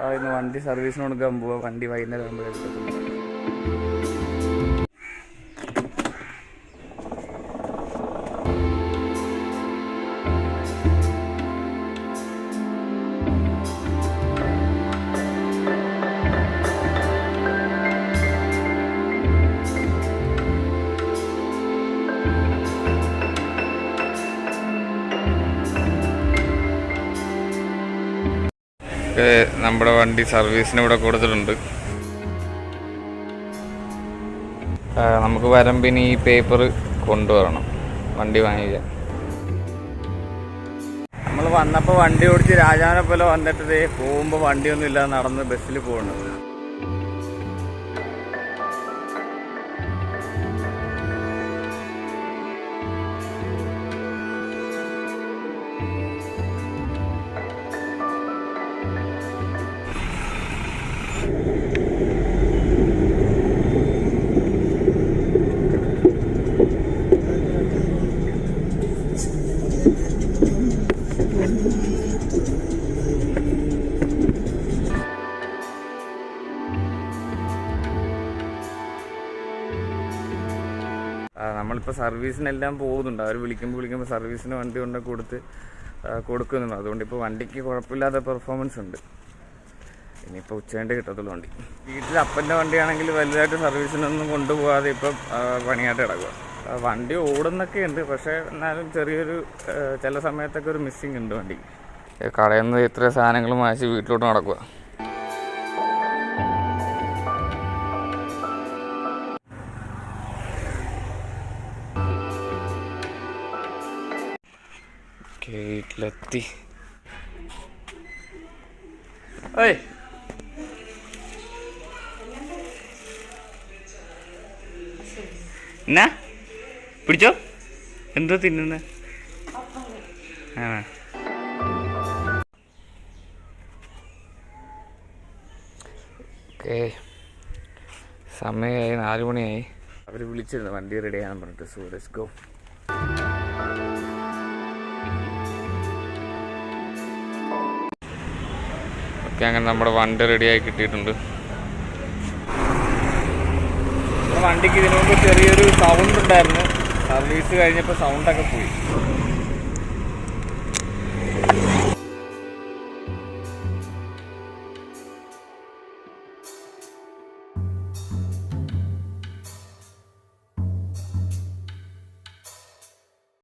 ഇന്ന് വണ്ടി സർവീസിന് കൊടുക്കാൻ പോവാം. വണ്ടി വൈകുന്നേരം ആകുമ്പോൾ എടുക്കത്തുള്ളൂ. നമ്മുടെ വണ്ടി സർവീസിന് ഇവിടെ കൊടുത്തിട്ടുണ്ട്. നമുക്ക് വരുമ്പിന് ഈ പേപ്പർ കൊണ്ടുവരണം വണ്ടി വാങ്ങിക്കാൻ. നമ്മൾ വന്നപ്പോൾ വണ്ടി ഓടിച്ച് രാജാവിനെ പോലെ വന്നിട്ട് പോകുമ്പോൾ വണ്ടിയൊന്നും ഇല്ലാതെ നടന്ന് ബസ്സിൽ പോകണം. നമ്മളിപ്പോൾ സർവീസിനെല്ലാം പോകുന്നുണ്ട്. അവർ വിളിക്കുമ്പോൾ സർവീസിന് വണ്ടി കൊണ്ട് കൊടുക്കുന്നുണ്ട്. അതുകൊണ്ട് ഇപ്പോൾ വണ്ടിക്ക് കുഴപ്പമില്ലാത്ത പെർഫോമൻസ് ഉണ്ട്. ഇനിയിപ്പോൾ ഉച്ചകഴിഞ്ഞ് കിട്ടത്തുള്ളൂ വണ്ടി. വീട്ടിൽ അപ്പൻ്റെ വണ്ടിയാണെങ്കിൽ വലുതായിട്ട് സർവീസിനൊന്നും കൊണ്ടുപോകാതെ ഇപ്പം പണിയായിട്ട് കിടക്കുക. വണ്ടി ഓടുന്നൊക്കെ ഉണ്ട്, പക്ഷേ എന്നാലും ചെറിയൊരു ചില സമയത്തൊക്കെ ഒരു മിസ്സിങ് ഉണ്ട് വണ്ടി. കടയിൽ നിന്ന് ഇത്ര സാധനങ്ങൾ വാങ്ങിച്ച് വീട്ടിലോട്ട് നടക്കുക. വീട്ടിലെത്തി. ഓയ് എന്നാ പിടിച്ചോ, എന്തോ തിന്നുന്ന? ഓക്കെ, സമയമായി 4 മണിയായി. അവർ വിളിച്ചിരുന്നു വണ്ടി റെഡി ആകാൻ പറഞ്ഞിട്ട്. So let's go. അങ്ങനെ നമ്മുടെ വണ്ടി റെഡിയായി കിട്ടിയിട്ടുണ്ട്. വണ്ടിക്ക് ഇതിനു മുമ്പ് ചെറിയൊരു സൗണ്ട് ഉണ്ടായിരുന്നു. സർവീസ് കഴിഞ്ഞപ്പോൾ സൗണ്ടൊക്കെ പോയി.